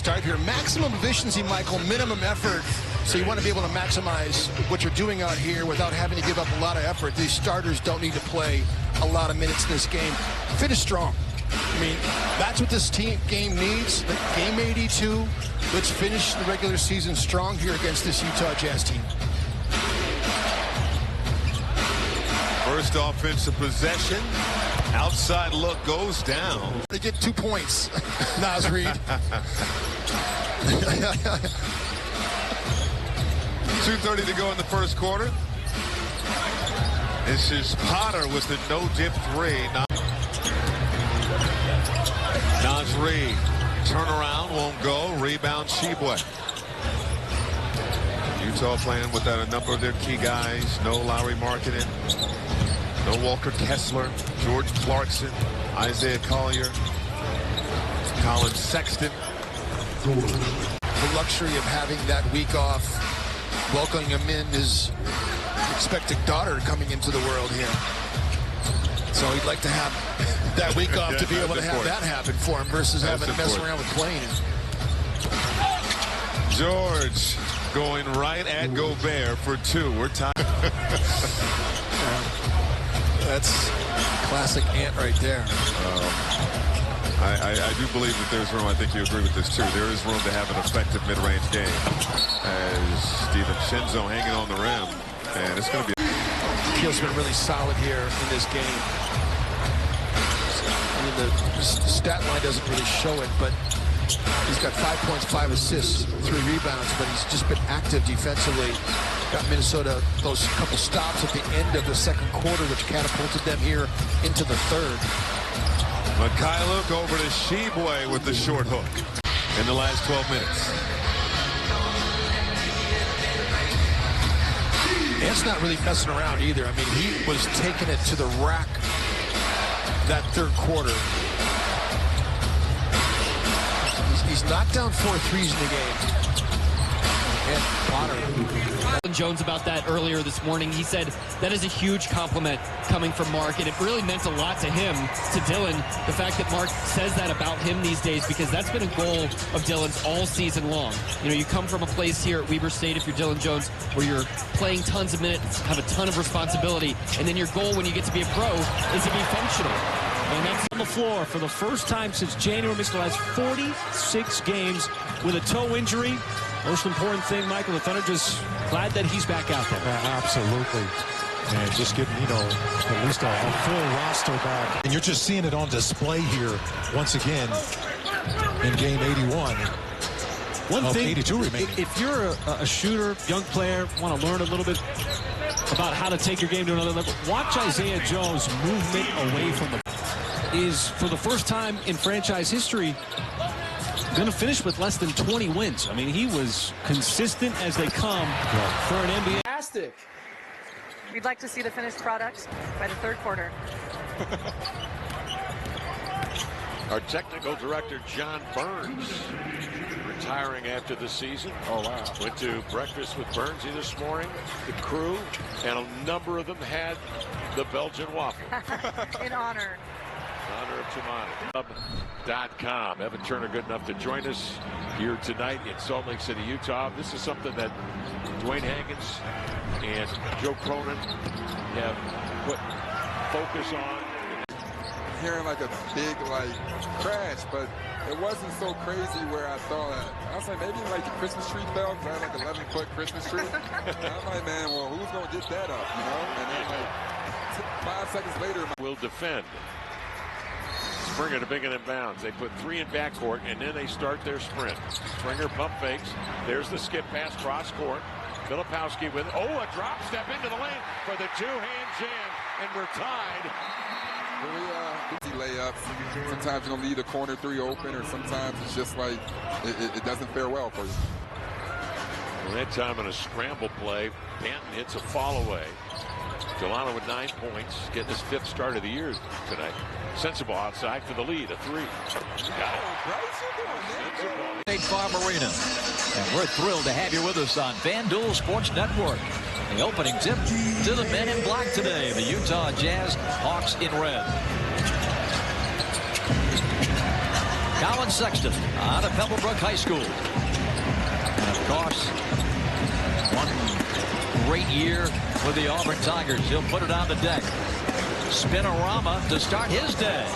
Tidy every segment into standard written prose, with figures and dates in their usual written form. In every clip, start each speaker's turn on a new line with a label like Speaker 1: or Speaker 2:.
Speaker 1: start here. Maximum efficiency, Michael, minimum effort. So you want to be able to maximize what you're doing out here without having to give up a lot of effort. These starters don't need to play a lot of minutes in this game. Finish strong. I mean, that's what this game needs. Game 82. Let's finish the regular season strong here against this Utah Jazz team.
Speaker 2: First offensive possession. Outside look goes down.
Speaker 1: They get 2 points. Naz Reid.
Speaker 2: 2:30 to go in the first quarter. This is Potter with the no-dip three. Naz Reid. Turnaround won't go. Rebound Shibwe. Utah playing without a number of their key guys. No Lowry Markkanen. No Walker Kessler. George Clarkson. Isaiah Collier. Colin Sexton.
Speaker 1: The luxury of having that week off, welcoming him in his expected daughter coming into the world here. So he'd like to have that week off to be able to have that happen for him versus having to mess around with playing.
Speaker 2: George going right at Gobert for two. We're tied.
Speaker 1: That's classic Ant right there.
Speaker 2: I do believe that there's room. I think you agree with this too. There is room to have an effective mid-range game. As Steven Shenzo hanging on the rim, and it's going to be.
Speaker 1: Keel's been really solid here in this game. I mean, the stat line doesn't really show it, but he's got 5 points, 5 assists, 3 rebounds, but he's just been active defensively. Got Minnesota those couple stops at the end of the second quarter, which catapulted them here into the third.
Speaker 2: Mikhailuk over to Shibwe with the short hook in the last 12 minutes.
Speaker 1: Ant's not really messing around either. I mean, he was taking it to the rack that third quarter. He's knocked down 4 threes in the game. And Potter.
Speaker 3: Jones about that earlier this morning. He said that is a huge compliment coming from Mark, and it really meant a lot to him, to Dylan, the fact that Mark says that about him these days, because that's been a goal of Dylan's all season long. You know, you come from a place here at Weber State, if you're Dylan Jones, where you're playing tons of minutes, have a ton of responsibility, and then your goal when you get to be a pro is to be functional.
Speaker 4: And that's on the floor for the first time since January. Missed the last 46 games with a toe injury. Most important thing, Michael, the Thunder just glad that he's back out there.
Speaker 5: Absolutely. And just getting, you know, at least a full roster back. And you're just seeing it on display here once again in game 81.
Speaker 4: One thing,
Speaker 5: 82 remaining.
Speaker 4: If you're a shooter, young player, want to learn a little bit about how to take your game to another level, watch Isaiah Jones' movement away from the is, for the first time in franchise history, going to finish with less than 20 wins. I mean, he was consistent as they come for an NBA.
Speaker 6: Fantastic.
Speaker 7: We'd like to see the finished product by the third quarter.
Speaker 8: Our technical director, John Burns, retiring after the season. Oh, wow. Went to breakfast with Burnsy this morning, the crew, and a number of them had the Belgian waffle.
Speaker 7: In honor.
Speaker 8: Honor of Tomato.com. Evan Turner good enough to join us here tonight in Salt Lake City, Utah. This is something that Dwayne Hankins and Joe Cronin have put focus on.
Speaker 9: Hearing like a big crash, but it wasn't so crazy where I thought. I was like, maybe like the Christmas tree fell, because I had like 11-foot Christmas tree. And I'm like, man, well, who's gonna get that up, you know? And then like 5 seconds later,
Speaker 8: will defend. Springer to Bingen in bounds. They put 3 in backcourt, and then they start their sprint. Springer pump fakes. There's the skip pass cross court. Filipowski with, a drop step into the lane for the two-hand jam, and we're tied.
Speaker 9: Easy layups. Sometimes you're gonna leave the corner 3 open, or sometimes it's just like it doesn't fare well for you.
Speaker 8: Well, that time in a scramble play, Banton hits a fall away. Delano with 9 points, getting his 5th start of the year tonight. Sensible outside for the lead, a 3. Got it.
Speaker 10: State Farm Arena. And we're thrilled to have you with us on FanDuel Sports Network. The opening tip to the men in black today, the Utah Jazz, Hawks in red. Colin Sexton out of Pebblebrook High School. And of course, one great year with the Auburn Tigers. He'll put it on the deck. Spinorama to start his day.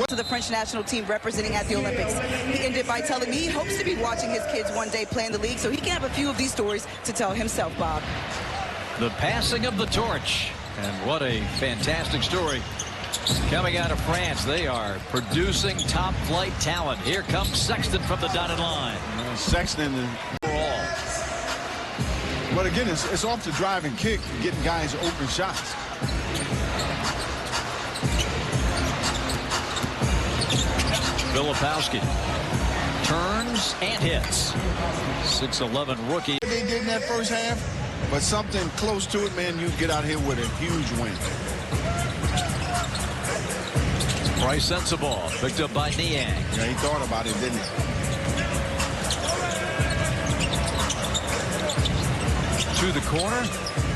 Speaker 6: To the French national team representing at the Olympics. He ended by telling me he hopes to be watching his kids one day play in the league so he can have a few of these stories to tell himself, Bob.
Speaker 10: The passing of the torch. And what a fantastic story coming out of France. They are producing top flight talent. Here comes Sexton from the dotted line.
Speaker 11: Sexton
Speaker 10: overall.
Speaker 11: But again, it's off the drive and kick, getting guys open shots.
Speaker 10: Filipowski turns and hits. 6'11" rookie.
Speaker 11: They did in that first half, but something close to it, man, you get out here with a huge win.
Speaker 10: Bryce Sensabaugh picked up by Niang.
Speaker 11: Yeah, he thought about it, didn't he?
Speaker 10: To the corner,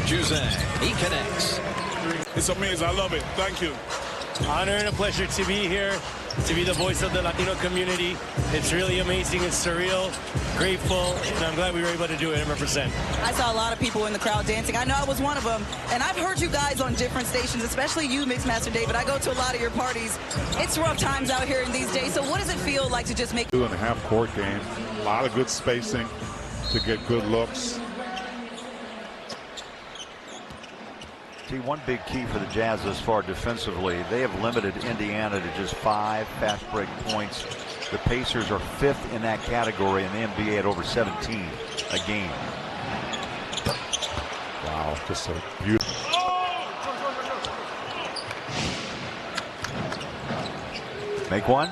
Speaker 10: Juzang. He connects.
Speaker 12: It's amazing. I love it. Thank you.
Speaker 13: Honor and a pleasure to be here, to be the voice of the Latino community. It's really amazing. It's surreal, grateful, and I'm glad we were able to do it 100%.
Speaker 6: I saw a lot of people in the crowd dancing. I know I was one of them, and I've heard you guys on different stations, especially you, Mixmaster David. I go to a lot of your parties. It's rough times out here in these days, so what does it feel like to just make...
Speaker 14: 2.5 court game, a lot of good spacing to get good looks.
Speaker 15: See, one big key for the Jazz thus far defensively, they have limited Indiana to just 5 fast break points. The Pacers are 5th in that category in the NBA at over 17 a game.
Speaker 14: Wow, just a beautiful.
Speaker 15: Make one,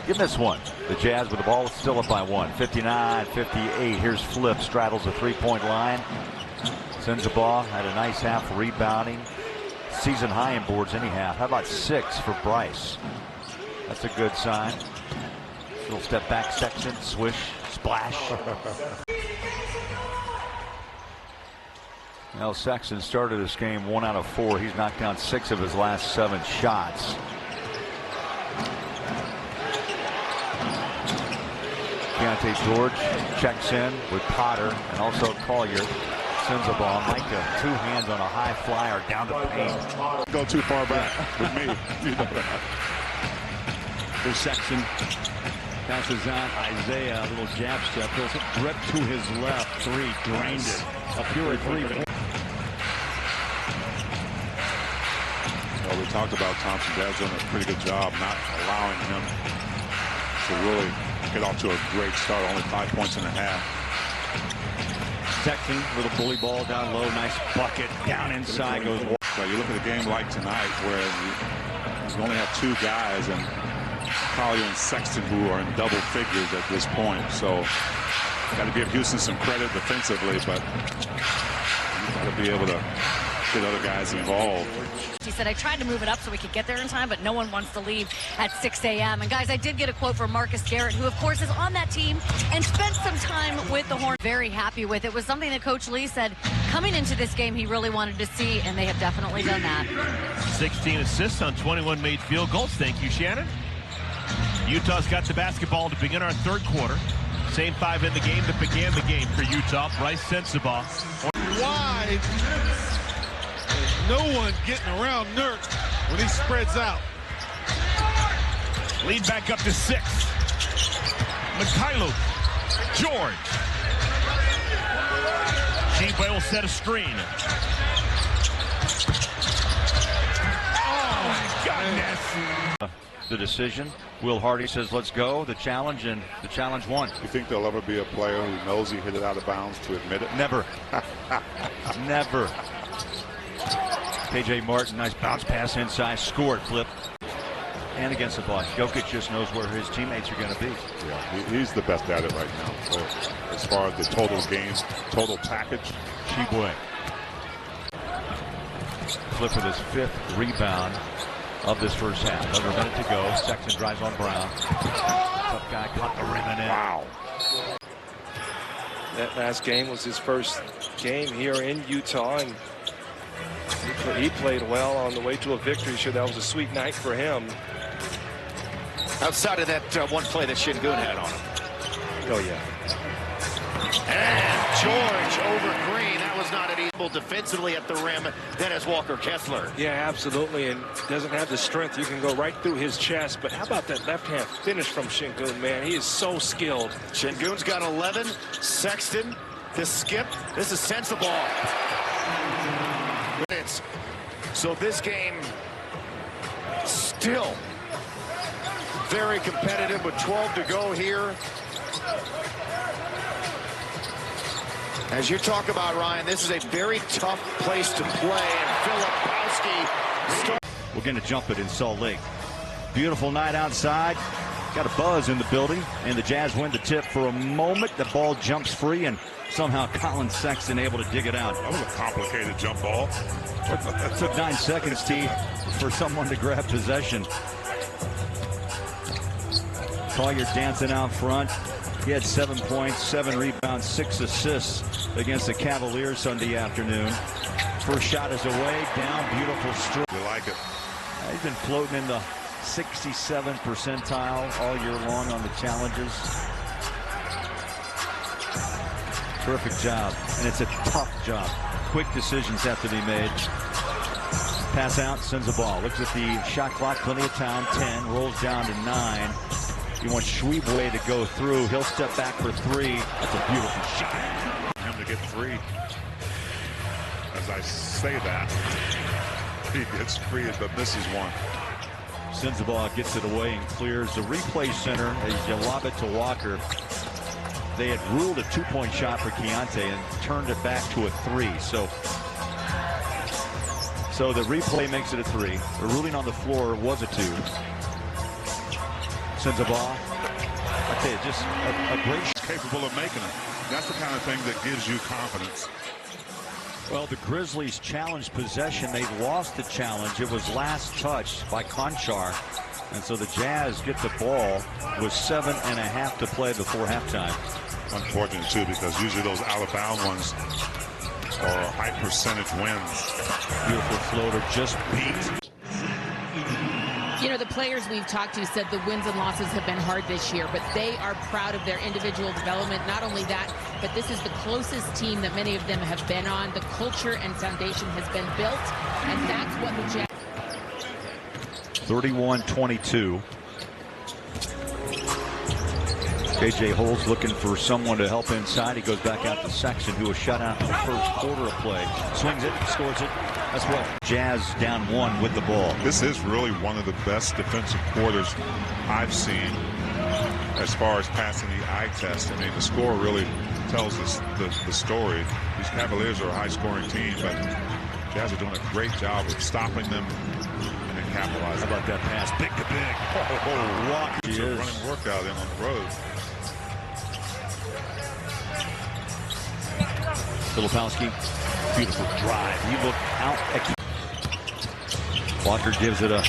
Speaker 15: you miss one. The Jazz with the ball still up by 1, 59-58. Here's Flip, straddles the three-point line. Sensabaugh had a nice half rebounding. Season high in boards anyhow. How about 6 for Bryce? That's a good sign. Little step back Sexton, swish, splash. Now Sexton started this game 1 out of 4. He's knocked down 6 of his last 7 shots. Keontae George checks in with Potter and also Collier. Sensabaugh, Micah, 2 hands on a high flyer down the paint.
Speaker 14: Go too far back with me. You know that.
Speaker 16: Here's Sexton. Passes out. Isaiah, a little jab step. Brett to his left. 3, drained it. A pure 3.
Speaker 14: Well, we talked about Thompson. Dad's done a pretty good job not allowing him to really get off to a great start. Only 5 points and a half.
Speaker 16: Sexton, little bully ball down low, nice bucket down inside goes.
Speaker 14: Well, you look at a game like tonight where you only have 2 guys and Collier and Sexton who are in double figures at this point. So got to give Houston some credit defensively, but you got to be able to get other guys involved.
Speaker 17: He said, I tried to move it up so we could get there in time, but no one wants to leave at 6 a.m. And guys, I did get a quote from Marcus Garrett, who of course is on that team and spent some time with the Hornets. Very happy with it. Was something that Coach Lee said coming into this game he really wanted to see, and they have definitely done that.
Speaker 18: 16 assists on 21 made field goals. Thank you, Shannon. Utah's got the basketball to begin our 3rd quarter. Same 5 in the game that began the game for Utah. Bryce Sensabaugh.
Speaker 11: Wide. No one getting around Nurk when he spreads out.
Speaker 18: Lead back up to 6. Mikhailuk. George. Sheba will set a screen. Oh, my goodness.
Speaker 15: The decision. Will Hardy says, let's go. The challenge, and the challenge won.
Speaker 14: You think there'll ever be a player who knows he hit it out of bounds to admit it?
Speaker 15: Never. Never. KJ Martin, nice bounce pass inside, scored, Flip. And against the block. Jokic just knows where his teammates are going to be.
Speaker 14: Yeah, he's the best at it right now. So as far as the total game, total package.
Speaker 15: Sheboy. Flip with his 5th rebound of this first half. Another minute to go. Sexton drives on Brown. Tough guy caught the rim and in.
Speaker 14: Wow.
Speaker 19: That last game was his first game here in Utah, and he played well on the way to a victory. Sure, that was a sweet night for him.
Speaker 20: Outside of that one play that Şengün had on him.
Speaker 16: Oh, yeah.
Speaker 20: And George over Green. That was not an easy defensively at the rim. Then as Walker Kessler.
Speaker 19: Yeah, absolutely. And doesn't have the strength. You can go right through his chest. But how about that left-hand finish from Şengün, man? He is so skilled.
Speaker 20: Şengün's got 11. Sexton, the skip. This is sensible. So this game still very competitive with 12 to go here. As you talk about, Ryan, this is a very tough place to play, and Filipowski.
Speaker 15: We're going to jump it in Salt Lake. Beautiful night outside. Got a buzz in the building, and the Jazz win the tip for a moment. The ball jumps free, and somehow Colin Sexton able to dig it out.
Speaker 14: That was a complicated jump ball.
Speaker 15: It took 9 seconds, T, for someone to grab possession. Collier dancing out front. He had 7 points, 7 rebounds, 6 assists against the Cavaliers Sunday afternoon. First shot is away, down, beautiful stroke.
Speaker 14: You like it.
Speaker 15: He's been floating in the 67th percentile all year long on the challenges. Terrific job, and it's a tough job. Quick decisions have to be made. Pass out, sends the ball. Looks at the shot clock, plenty of time, 10, rolls down to 9. He wants Schwebway to go through. He'll step back for 3. That's a beautiful shot.
Speaker 14: Him to get 3. As I say that, he gets 3 but misses 1.
Speaker 15: Sends the ball, gets it away, and clears. The replay center, as you lob it to Walker, they had ruled a 2-point shot for Keontae and turned it back to a 3. So the replay makes it a 3. The ruling on the floor was a 2. Sends the ball. I tell you, just a great shot.
Speaker 14: Capable of making it. That's the kind of thing that gives you confidence.
Speaker 15: Well, the Grizzlies challenged possession. They lost the challenge. It was last touched by Konchar. And so the Jazz get the ball with 7.5 to play before halftime.
Speaker 14: Unfortunate, too, because usually those out-of-bound ones are high percentage wins.
Speaker 15: Beautiful floater, just beat.
Speaker 21: You know, the players we've talked to said the wins and losses have been hard this year, but they are proud of their individual development. Not only that, but this is the closest team that many of them have been on. The culture and foundation has been built, and that's what the Jazz...
Speaker 15: 31-22. KJ Holmes looking for someone to help inside. He goes back out to Sexton, who was shut out in the first quarter of play. Swings it, scores it. That's what Jazz down 1 with the ball.
Speaker 14: This is really one of the best defensive quarters I've seen as far as passing the eye test. I mean, the score really tells us the story. These Cavaliers are a high-scoring team, but Jazz are doing a great job of stopping them and then capitalizing.
Speaker 15: How about that pass? Big to big.
Speaker 14: Oh,
Speaker 15: Walker.
Speaker 14: It's a running workout in on the road.
Speaker 15: Filipowski, beautiful drive. He looked out. Walker gives it a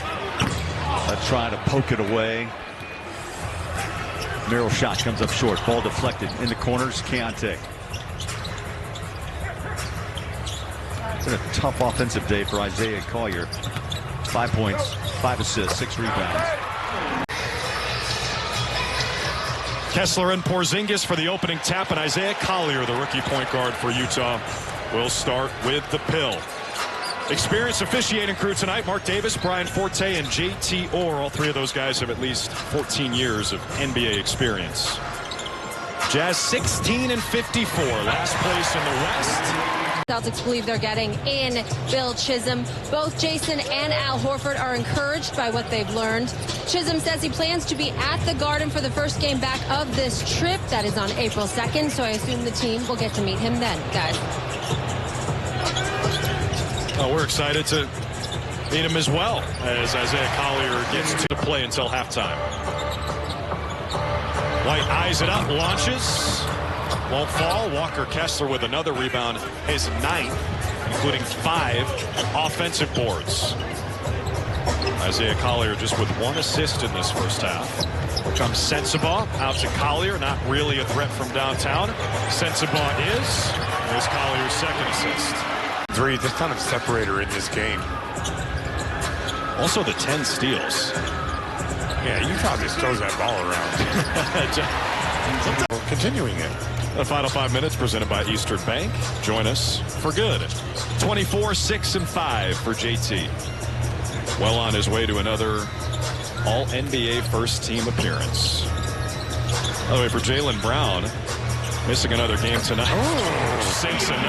Speaker 15: try to poke it away. Merrill shot comes up short. Ball deflected in the corners. Keontae. It's been a tough offensive day for Isaiah Collier. 5 points, 5 assists, 6 rebounds.
Speaker 22: Kessler and Porzingis for the opening tap, and Isaiah Collier, the rookie point guard for Utah, will start with the pill. Experienced officiating crew tonight: Mark Davis, Brian Forte, and JT Orr. All 3 of those guys have at least 14 years of NBA experience. Jazz 16-54, last place in the West.
Speaker 23: Celtics believe they're getting in Bill Chisholm. Both Jason and Al Horford are encouraged by what they've learned. Chisholm says he plans to be at the Garden for the first game back of this trip. That is on April 2nd, so I assume the team will get to meet him then, guys.
Speaker 22: Oh, we're excited to meet him as well, as Isaiah Collier gets to play until halftime. White eyes it up, launches. Won't fall. Walker Kessler with another rebound, his 9th, including 5 offensive boards. Isaiah Collier just with 1 assist in this first half. Here comes Sensabaugh out to Collier, not really a threat from downtown. Sensabaugh is. There's Collier's 2nd assist.
Speaker 12: 3, the kind of separator in this game.
Speaker 22: Also the 10 steals.
Speaker 12: Yeah, Utah just throws that ball around.
Speaker 22: Continuing it. The final 5 minutes presented by Eastern Bank. Join us for good. 24-6-5 for JT. Well on his way to another All-NBA first-team appearance. By the way, for Jaylen Brown, missing another game tonight. Oh, 6-0.